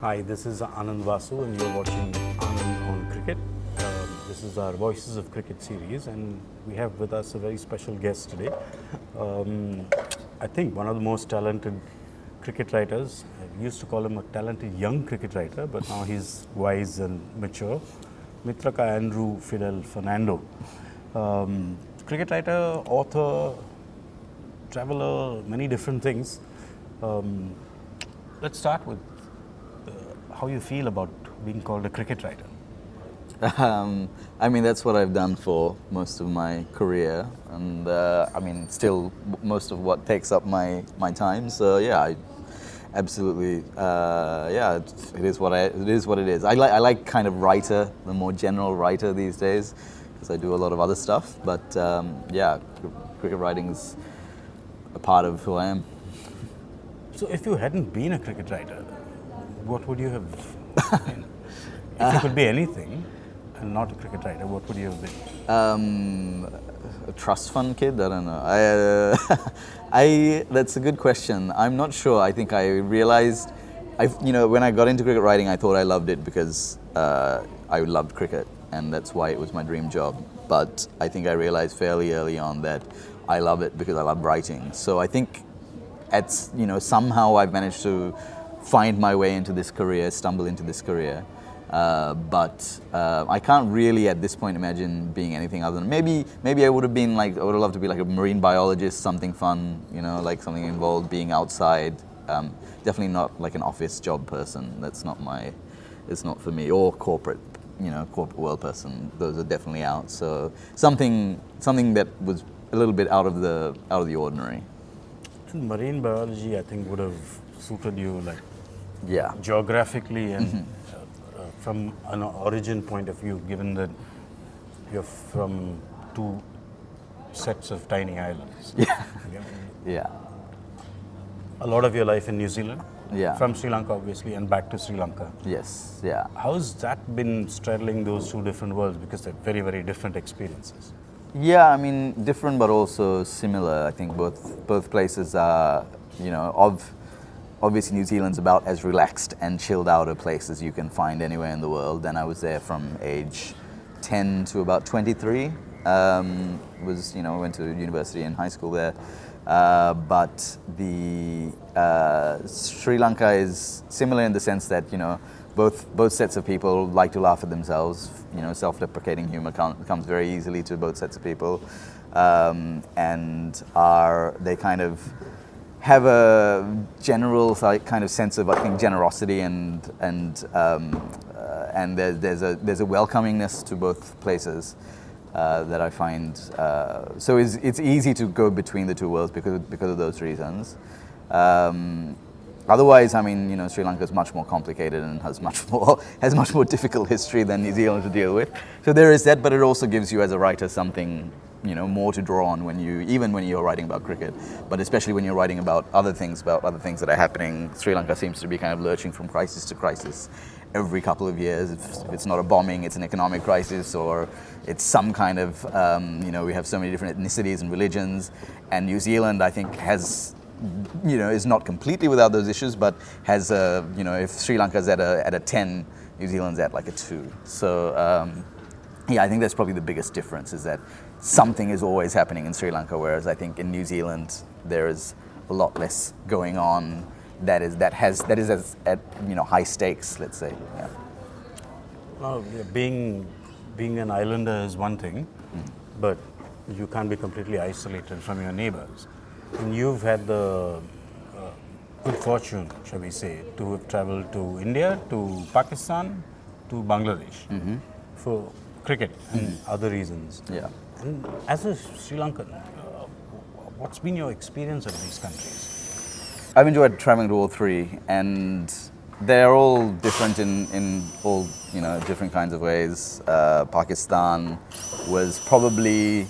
Hi, this is Anand Vasu and you're watching Anand on Cricket. This is our Voices of Cricket series and we have with us a very special guest today. I think one of the most talented cricket writers. We used to call him a talented young cricket writer, but now he's wise and mature. Mithraka Andrew Fidel Fernando. Cricket writer, author, traveler, many different things. Let's start with how you feel about being called a cricket writer. I mean, that's what I've done for most of my career, and I mean, still most of what takes up my time. So yeah, I absolutely, yeah, it is what it is. I like kind of writer, the more general writer these days, because I do a lot of other stuff. But yeah, cricket writing's a part of who I am. So if you hadn't been a cricket writer, what would you have been? If you could be anything and not a cricket writer, what would you have been? A trust fund kid? I don't know. That's a good question. I'm not sure. I think I realized, when I got into cricket writing, I thought I loved it because I loved cricket, and that's why it was my dream job. But I think I realized fairly early on that I love it because I love writing. So I think somehow I've managed to find my way into this career, stumble into this career. But I can't really at this point imagine being anything other than maybe I would have loved to be like a marine biologist, something fun, like something involved being outside. Definitely not like an office job person. It's not for me. Or corporate world person. Those are definitely out. So something that was a little bit out of the ordinary. Marine biology, I think, would have suited you, yeah, geographically and from an origin point of view, given that you're from two sets of tiny islands. Yeah. Yeah. A lot of your life in New Zealand. Yeah. From Sri Lanka, obviously, and back to Sri Lanka. Yes. Yeah. How's that been straddling those two different worlds? Because they're very, very different experiences. Yeah, I mean, different but also similar. I think both places are, obviously New Zealand's about as relaxed and chilled out a place as you can find anywhere in the world. And I was there from age 10 to about 23. Went to university and high school there. But the Sri Lanka is similar in the sense that, both sets of people like to laugh at themselves. Self-deprecating humor comes very easily to both sets of people, and they kind of have a general kind of sense of, I think, generosity and there's a welcomingness to both places that I find. So it's easy to go between the two worlds because of those reasons. Otherwise, I mean, Sri Lanka is much more complicated and has much more difficult history than New Zealand to deal with. So there is that, but it also gives you as a writer something, more to draw on when you're writing about cricket, but especially when you're writing about other things that are happening. Sri Lanka seems to be kind of lurching from crisis to crisis every couple of years. If it's not a bombing, it's an economic crisis, or it's some kind of, we have so many different ethnicities and religions, and New Zealand, I think, is not completely without those issues, but has if Sri Lanka's at a 10, New Zealand's at like a 2. So I think that's probably the biggest difference, is that something is always happening in Sri Lanka, whereas I think in New Zealand there is a lot less going on that is at high stakes, let's say. Yeah. Well, being an islander is one thing, but you can't be completely isolated from your neighbors. And you've had the good fortune, shall we say, to have traveled to India, to Pakistan, to Bangladesh for cricket and other reasons. Yeah. And as a Sri Lankan, what's been your experience of these countries? I've enjoyed traveling to all three, and they're all different in all different kinds of ways. Pakistan was probably,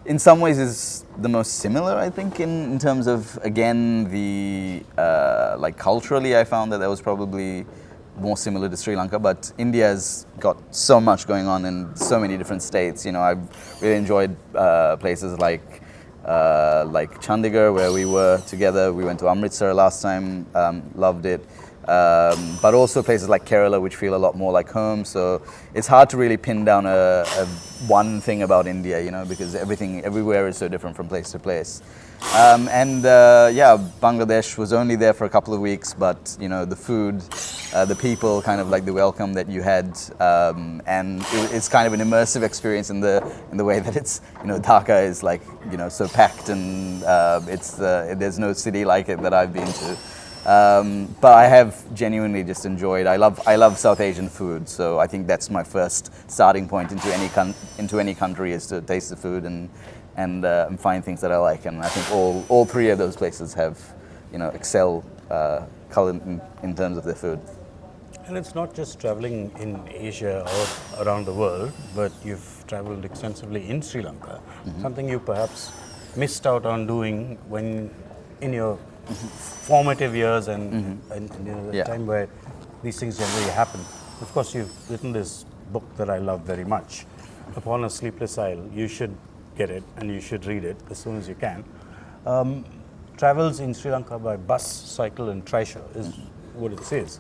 in some ways, is the most similar, I think, in terms of, again, the culturally, I found that was probably more similar to Sri Lanka, but India's got so much going on in so many different states. I've really enjoyed places like Chandigarh, where we were together. We went to Amritsar last time, loved it. but also places like Kerala, which feel a lot more like home. So it's hard to really pin down a one thing about India, you know, because everything everywhere is so different from place to place. Yeah, Bangladesh was only there for a couple of weeks, but you know, the food, the people, kind of like the welcome that you had, and it's kind of an immersive experience in the way that it's, you know, Dhaka is like, you know, so packed, and there's no city like it that I've been to. But I have genuinely just enjoyed. I love South Asian food, so I think that's my first starting point into any country, is to taste the food and find things that I like. And I think all three of those places have, you know, excel in terms of their food. And it's not just traveling in Asia or around the world, but you've traveled extensively in Sri Lanka. Something you perhaps missed out on doing when in your formative years and you know, the time where these things generally happen. Of course, you've written this book that I love very much, Upon a Sleepless Isle. You should get it and you should read it as soon as you can. Travels in Sri Lanka by bus, cycle and trishaw is what it says.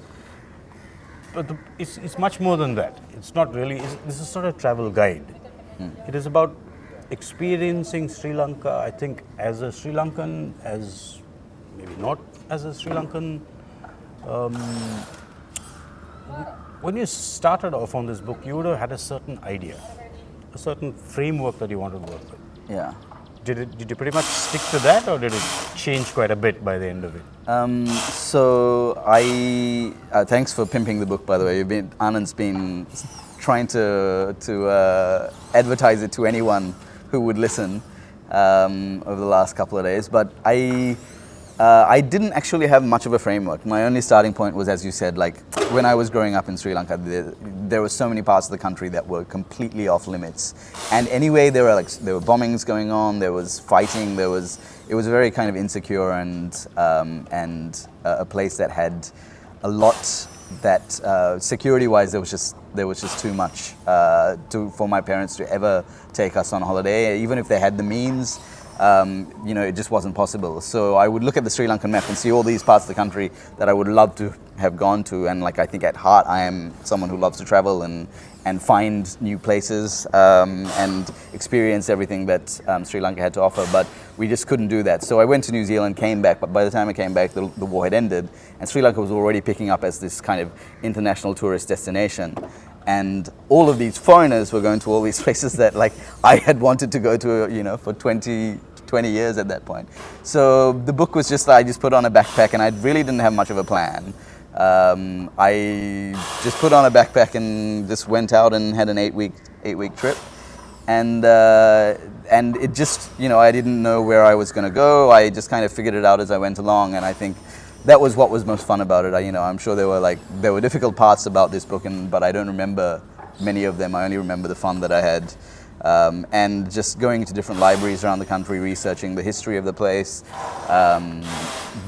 But it's much more than that. It's not really, this is not a travel guide. It is about experiencing Sri Lanka, I think, as a Sri Lankan, as maybe not as a Sri Lankan. When you started off on this book, you would have had a certain idea, a certain framework that you wanted to work with. Yeah. Did you pretty much stick to that, or did it change quite a bit by the end of it? So thanks for pimping the book, by the way. Anand's been trying to advertise it to anyone who would listen over the last couple of days. But I didn't actually have much of a framework. My only starting point was, as you said, like when I was growing up in Sri Lanka, there were so many parts of the country that were completely off limits. And anyway, there were bombings going on, there was fighting, it was a very kind of insecure and a place that had a lot that security-wise there was just too much for my parents to ever take us on holiday, even if they had the means. You know, it just wasn't possible. So I would look at the Sri Lankan map and see all these parts of the country that I would love to have gone to. And like, I think at heart, I am someone who loves to travel and find new places and experience everything that Sri Lanka had to offer. But we just couldn't do that. So I went to New Zealand, came back. But by the time I came back, the war had ended. And Sri Lanka was already picking up as this kind of international tourist destination. And all of these foreigners were going to all these places that like I had wanted to go to, you know, for 20 years at that point. So the book was just, I just put on a backpack and I really didn't have much of a plan. I just put on a backpack and just went out and had an 8-week trip. And it just, you know, I didn't know where I was going to go. I just kind of figured it out as I went along. And I think that was what was most fun about it. I'm sure there were difficult parts about this book, but I don't remember many of them. I only remember the fun that I had. And just going to different libraries around the country, researching the history of the place,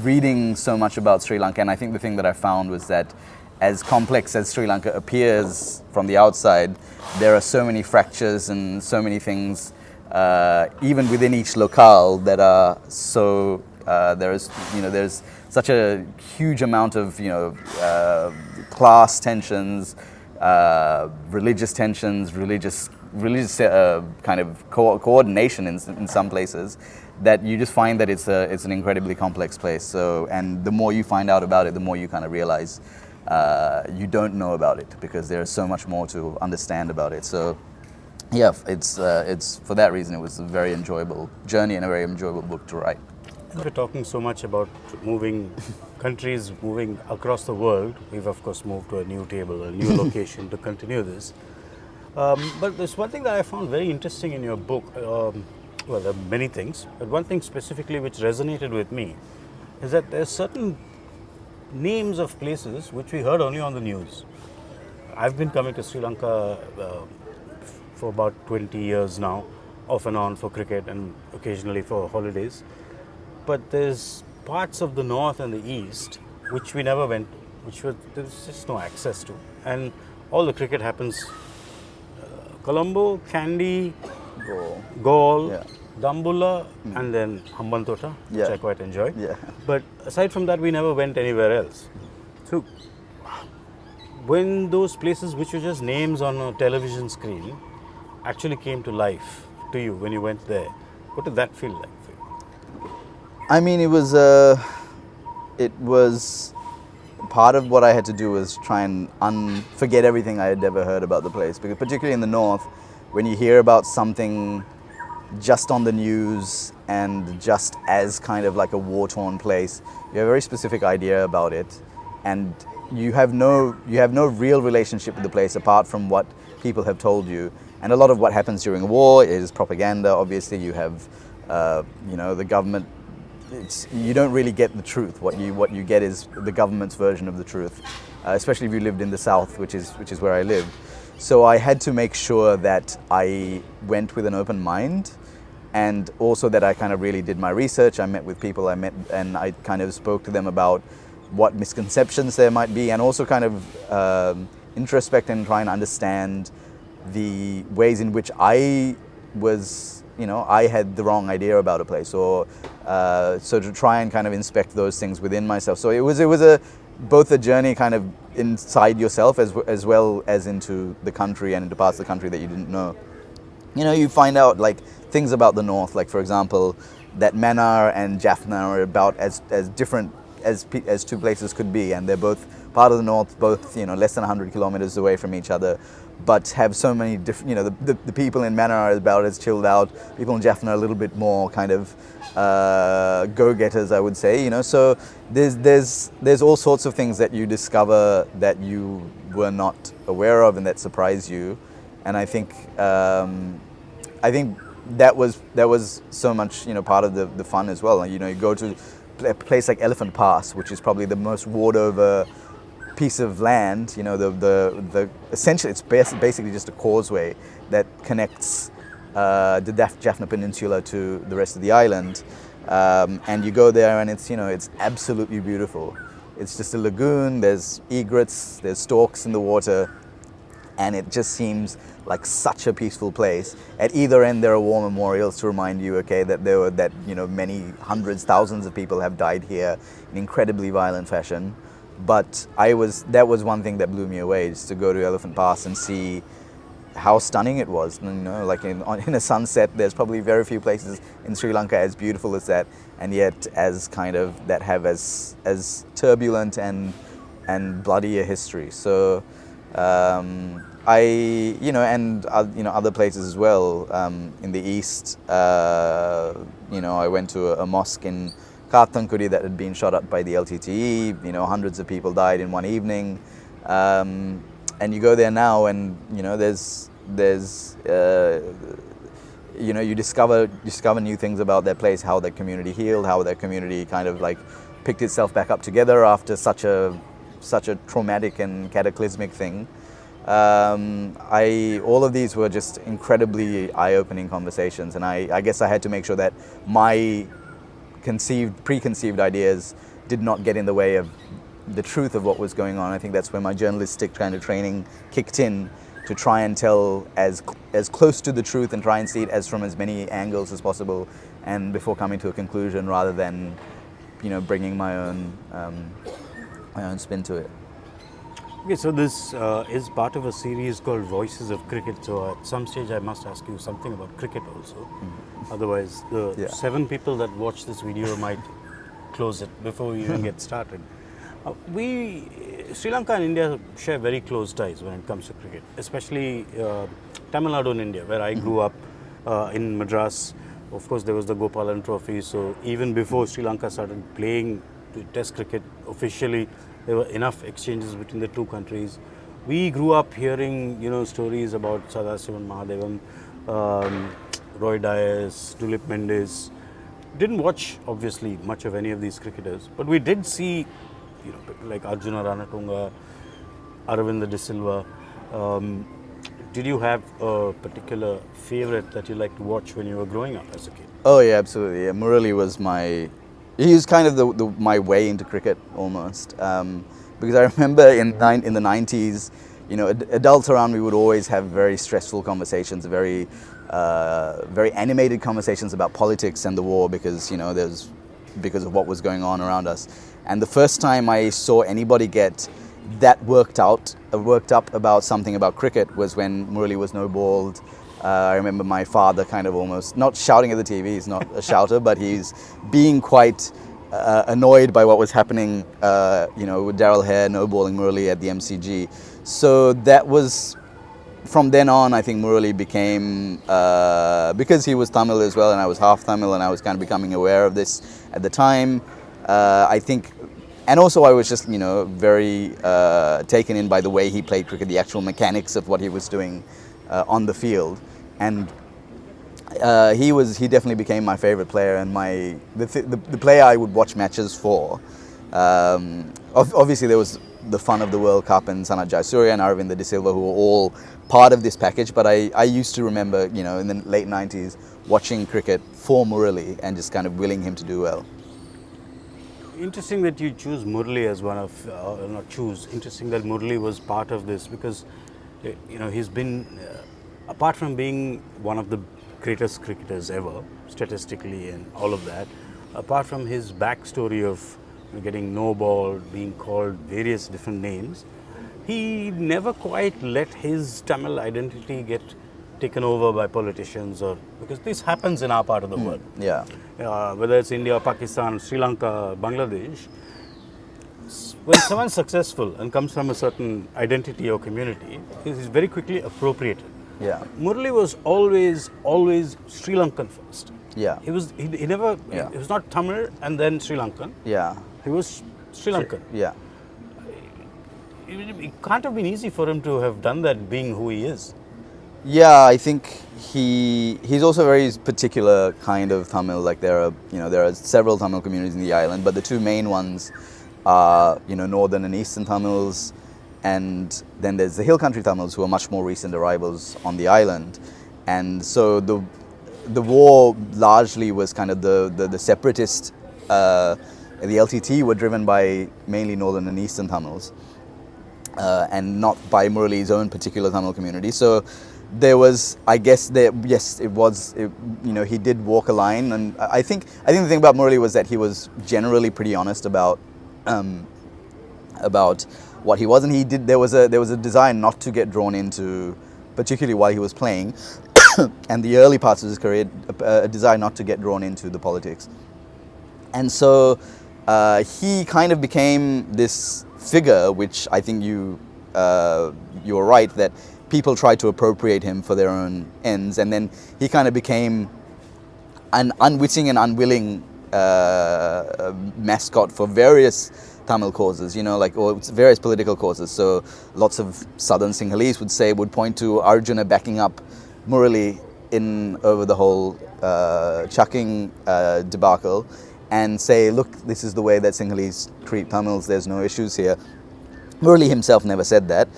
reading so much about Sri Lanka. And I think the thing that I found was that as complex as Sri Lanka appears from the outside, there are so many fractures and so many things, even within each locale, that are so, there's such a huge amount of, class tensions, religious tensions, religious kind of coordination in some places, that you just find that it's an incredibly complex place. So, and the more you find out about it, the more you kind of realize you don't know about it, because there's so much more to understand about it. So, yeah, it's for that reason it was a very enjoyable journey and a very enjoyable book to write. We're talking so much about moving countries, moving across the world. We've of course moved to a new table, a new location to continue this. But there's one thing that I found very interesting in your book. Well, there are many things, but one thing specifically which resonated with me is that there are certain names of places which we heard only on the news. I've been coming to Sri Lanka for about 20 years now, off and on for cricket and occasionally for holidays. But there's parts of the north and the east which we never went to, there's just no access to. And all the cricket happens Colombo, Kandy, Gaul, yeah. Dambulla, and then Hambantota, which I quite enjoy. Yeah. But aside from that, we never went anywhere else. So, when those places which were just names on a television screen actually came to life to you when you went there, what did that feel like for you? I mean, it was part of what I had to do was try and forget everything I had ever heard about the place. Because particularly in the north, when you hear about something just on the news and just as kind of like a war-torn place, you have a very specific idea about it, and you have no real relationship with the place apart from what people have told you. And a lot of what happens during a war is propaganda. Obviously, you have the government. You don't really get the truth. What you get is the government's version of the truth, especially if you lived in the south, which is where I lived. So I had to make sure that I went with an open mind, and also that I kind of really did my research. I met with people and I kind of spoke to them about what misconceptions there might be, and also kind of introspect and try and understand the ways in which I was, I had the wrong idea about a place, or so to try and kind of inspect those things within myself. So it was both a journey kind of inside yourself as well as into the country and into parts of the country that you didn't know. You find out like things about the north, like for example, that Mannar and Jaffna are about as different as two places could be, and they're both part of the north, both less than 100 kilometers away from each other, but have so many different. The people in Mannar are about as chilled out. People in Jaffna are a little bit more kind of go-getters, I would say. So there's all sorts of things that you discover that you were not aware of and that surprise you, and I think that was so much part of the fun as well. You go to a place like Elephant Pass, which is probably the most warred over piece of land. The essentially it's basically just a causeway that connects the Jaffna Peninsula to the rest of the island, and you go there and it's absolutely beautiful. It's just a lagoon. There's egrets, there's storks in the water, and it just seems like such a peaceful place. At either end there are war memorials to remind you, that many hundreds, thousands of people have died here in incredibly violent fashion. But that was one thing that blew me away, just to go to Elephant Pass and see how stunning it was. Like in a sunset, there's probably very few places in Sri Lanka as beautiful as that, and yet as kind of that have as turbulent and bloody a history. So other places as well. In the east, I went to a mosque in Kartankudi that had been shot up by the LTTE. Hundreds of people died in one evening. And you go there now, and you discover new things about their place, how their community healed, how their community kind of like picked itself back up together after such a traumatic and cataclysmic thing. All of these were just incredibly eye-opening conversations, and I guess I had to make sure that my preconceived ideas did not get in the way of the truth of what was going on. I think that's where my journalistic kind of training kicked in, to try and tell as close to the truth and try and see it from as many angles as possible, and before coming to a conclusion, rather than bringing my own spin to it. Okay, so this is part of a series called Voices of Cricket. So at some stage I must ask you something about cricket also. Mm-hmm. Otherwise, the 7 people that watch this video might close it before we even get started. Sri Lanka and India share very close ties when it comes to cricket, especially Tamil Nadu in India, where I grew up in Madras. Of course, there was the Gopalan Trophy. So even before Sri Lanka started playing Test cricket officially, there were enough exchanges between the two countries. We grew up hearing, stories about Sadasivan Mahadevan, Roy Dias, Tulip Mendes. Didn't watch, obviously, much of any of these cricketers, but we did see, people like Arjuna Ranatunga, Aravinda De Silva. Did you have a particular favorite that you liked to watch when you were growing up as a kid? Oh yeah, absolutely. Yeah, Murali was he was kind of my way into cricket almost, because I remember in the 90s, adults around me would always have very stressful conversations, very animated conversations about politics and the war, because of what was going on around us. And the first time I saw anybody get that worked up about something about cricket was when Murali was no-balled. I remember my father kind of almost, not shouting at the TV, he's not a shouter, but he's being quite annoyed by what was happening, with Daryl Hare no-balling Murali at the MCG. So that was, from then on, I think Murali became, because he was Tamil as well and I was half Tamil and I was kind of becoming aware of this at the time, I think, and also I was just, very taken in by the way he played cricket, the actual mechanics of what he was doing on the field. And he definitely became my favorite player and the player I would watch matches for. Obviously there was the fun of the World Cup and Sanat Jayasuriya and Aravinda De Silva, who were all part of this package, but I used to remember, in the late 90s, watching cricket for Murali and just kind of willing him to do well. Interesting that you choose Murali as one of, interesting that Murali was part of this, because, he's been, apart from being one of the greatest cricketers ever, statistically and all of that, apart from his backstory of getting no-balled, being called various different names, he never quite let his Tamil identity get taken over by politicians, or because this happens in our part of the world. Yeah. Whether it's India, Pakistan, Sri Lanka, Bangladesh, when someone's successful and comes from a certain identity or community, he's very quickly appropriated. Yeah. Murali was always Sri Lankan first. Yeah. He never, Yeah. he was not Tamil and then Sri Lankan. Yeah. He was Sri Lankan. Yeah. It can't have been easy for him to have done that, being who he is. Yeah, I think he's also a very particular kind of Tamil. Like there are several Tamil communities in the island, but the two main ones are northern and eastern Tamils, and then there's the hill country Tamils, who are much more recent arrivals on the island. And so the war largely was kind of the separatist. The LTT were driven by mainly northern and eastern Tamils, and not by Murali's own particular Tamil community. So there was, I guess, he did walk a line, and I think the thing about Murali was that he was generally pretty honest about what he was, and there was a design not to get drawn into, particularly while he was playing, and the early parts of his career, a desire not to get drawn into the politics. And so he kind of became this figure, which I think you're right, that people tried to appropriate him for their own ends, and then he kind of became an unwitting and unwilling mascot for various Tamil causes, or various political causes. So lots of southern Sinhalese would point to Arjuna backing up Murali over the whole chucking debacle, and say, look, this is the way that Sinhalese treat Tamils, there's no issues here. Murali himself never said that,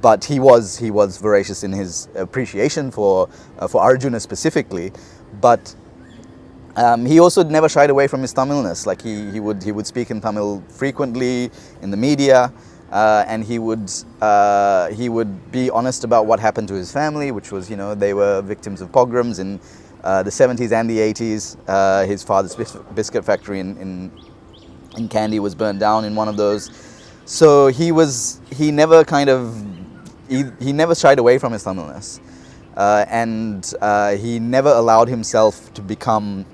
but he was voracious in his appreciation for Arjuna specifically, but he also never shied away from his Tamilness. Like he would speak in Tamil frequently in the media, and he would be honest about what happened to his family, which was, they were victims of pogroms in the 70s and the 80s. His father's biscuit factory in Kandy was burned down in one of those. So he never shied away from his Tamilness, and he never allowed himself to become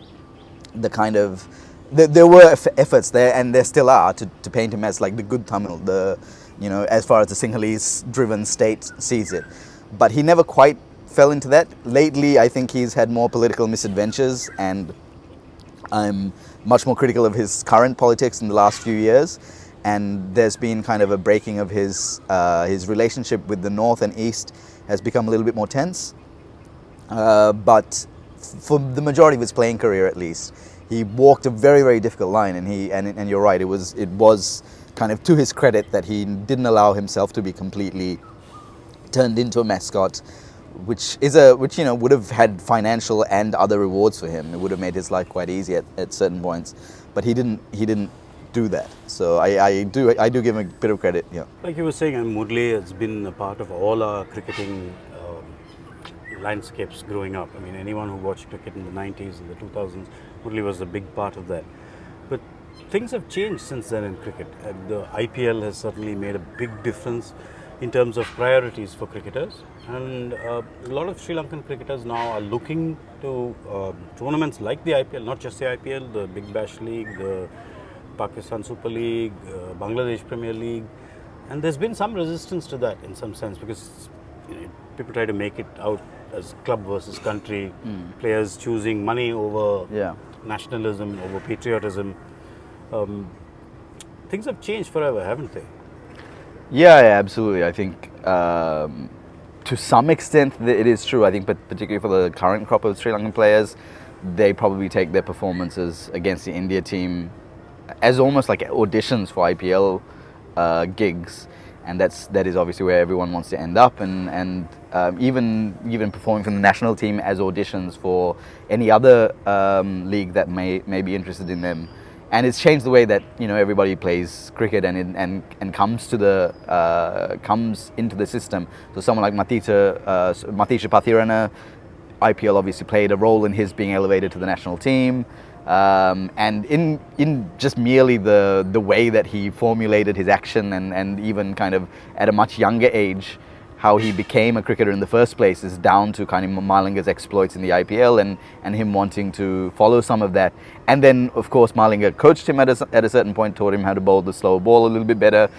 the kind of. There were efforts there, and there still are, to paint him as like the good Tamil, as far as the Sinhalese-driven state sees it. But he never quite fell into that. Lately, I think he's had more political misadventures, and I'm much more critical of his current politics in the last few years. And there's been kind of a breaking of his relationship with the North and East has become a little bit more tense. But for the majority of his playing career, at least, he walked a very, very difficult line. And you're right, it was kind of to his credit that he didn't allow himself to be completely turned into a mascot, which would have had financial and other rewards for him. It would have made his life quite easy at certain points, but he didn't do that. So I do give him a bit of credit. Yeah. Like you were saying, Murali has been a part of all our cricketing landscapes growing up. Anyone who watched cricket in the 90s and the 2000s, Murali was a big part of that. But things have changed since then in cricket. The IPL has certainly made a big difference in terms of priorities for cricketers, and a lot of Sri Lankan cricketers now are looking to tournaments like the IPL, not just the IPL, the Big Bash League, the Pakistan Super League, Bangladesh Premier League, and there's been some resistance to that in some sense because people try to make it out as club versus country, players choosing money over nationalism, over patriotism. Things have changed forever, haven't they? Yeah, absolutely. I think to some extent it is true. I think, but particularly for the current crop of Sri Lankan players, they probably take their performances against the India team as almost like auditions for IPL gigs, and that is obviously where everyone wants to end up, and even performing for the national team as auditions for any other league that may be interested in them. And it's changed the way that everybody plays cricket and comes into the system. So someone like Muttiah Muralitharan, IPL obviously played a role in his being elevated to the national team. And in just merely the way that he formulated his action and even kind of at a much younger age, how he became a cricketer in the first place is down to kind of Malinga's exploits in the IPL and him wanting to follow some of that. And then, of course, Malinga coached him at a certain point, taught him how to bowl the slow ball a little bit better.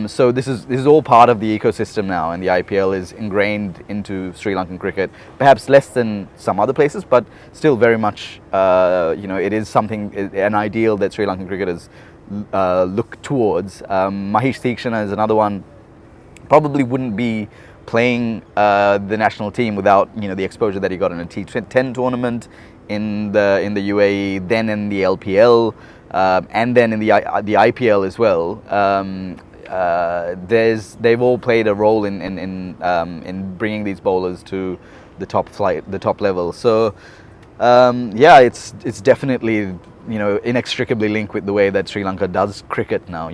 So this is all part of the ecosystem now, and the IPL is ingrained into Sri Lankan cricket. Perhaps less than some other places, but still very much, it is something, an ideal that Sri Lankan cricketers look towards. Mahesh Theekshana is another one. Probably wouldn't be playing the national team without the exposure that he got in a T10 tournament in the UAE, then in the LPL, and then in the IPL as well. They've all played a role in bringing these bowlers to the top level. So it's definitely inextricably linked with the way that Sri Lanka does cricket now.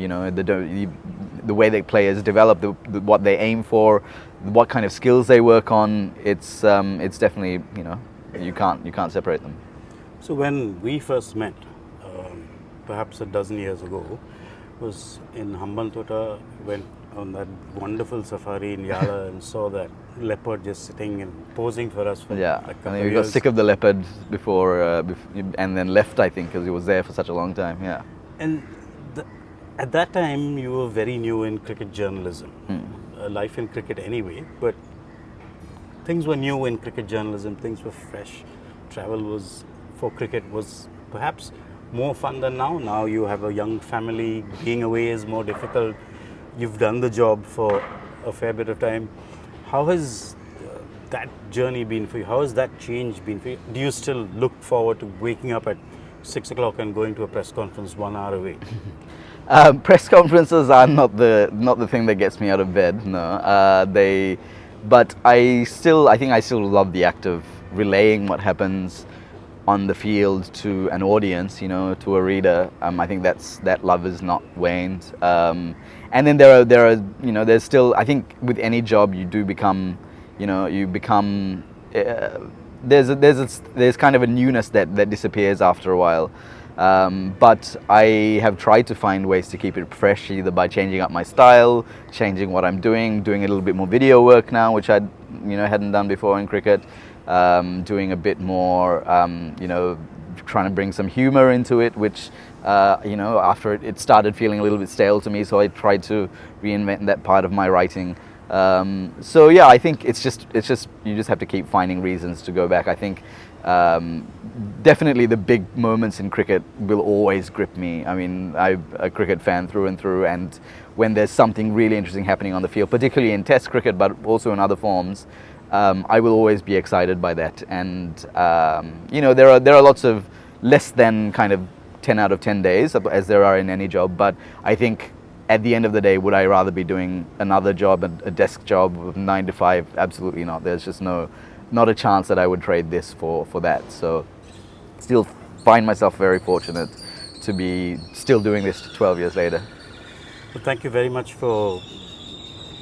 The way that players develop, what they aim for, what kind of skills they work on. It's definitely you can't separate them. So when we first met, perhaps a dozen years ago, was in Hambantota. Went on that wonderful safari in Yala and saw that leopard just sitting and posing for us. We got sick of the leopard before, and then left, I think, because he was there for such a long time. Yeah. And at that time, you were very new in cricket journalism, life in cricket anyway, but things were new in cricket journalism, things were fresh. Travel for cricket was perhaps more fun than now. Now you have a young family, being away is more difficult. You've done the job for a fair bit of time. How has that journey been for you? How has that change been for you? Do you still look forward to waking up at 6 o'clock and going to a press conference 1 hour away? Press conferences are not the thing that gets me out of bed. No, but I think I still love the act of relaying what happens on the field to an audience, to a reader. I think that love is not waned. And then there's still, I think with any job you do become, there's kind of a newness that disappears after a while. But I have tried to find ways to keep it fresh, either by changing up my style, changing what I'm doing a little bit more video work now, which I hadn't done before in cricket, doing a bit more, trying to bring some humor into it, which after it started feeling a little bit stale to me, so I tried to reinvent that part of my writing. So yeah, I think it's just you just have to keep finding reasons to go back. I think definitely the big moments in cricket will always grip me. I mean, I'm a cricket fan through and through, and when there's something really interesting happening on the field, particularly in Test cricket, but also in other forms, I will always be excited by that. And there are lots of less than kind of 10 out of 10 days, as there are in any job, but I think at the end of the day, would I rather be doing another job, a desk job of 9 to 5? Absolutely not. There's just not a chance that I would trade this for that. So still find myself very fortunate to be still doing this 12 years later. Well, thank you very much for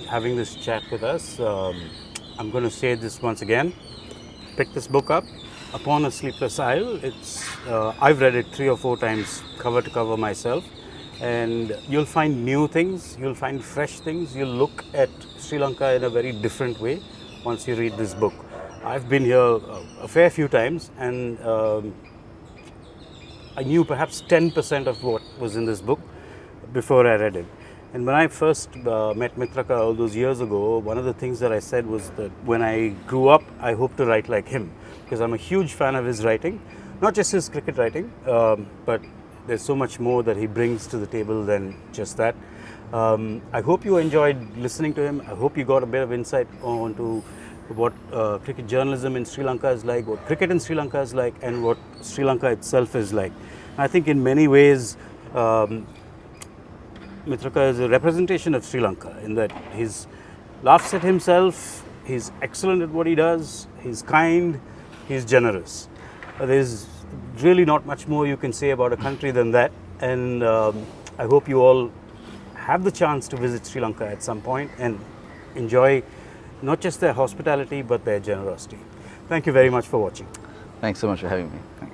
having this chat with us. I'm going to say this once again. Pick this book up. Upon A Sleepless Isle. I've read it 3 or 4 times, cover to cover myself, and you'll find new things, you'll find fresh things, you'll look at Sri Lanka in a very different way once you read this book. I've been here a fair few times, and I knew perhaps 10% of what was in this book before I read it. And when I first met Mithraka all those years ago, one of the things that I said was that when I grew up, I hope to write like him, because I'm a huge fan of his writing, not just his cricket writing, but there's so much more that he brings to the table than just that. I hope you enjoyed listening to him. I hope you got a bit of insight onto what cricket journalism in Sri Lanka is like, what cricket in Sri Lanka is like, and what Sri Lanka itself is like. I think in many ways, Mithraka is a representation of Sri Lanka in that he laughs at himself, he's excellent at what he does, he's kind, he's generous. There's really not much more you can say about a country than that, and I hope you all have the chance to visit Sri Lanka at some point and enjoy not just their hospitality but their generosity. Thank you very much for watching. Thanks so much for having me. Thanks.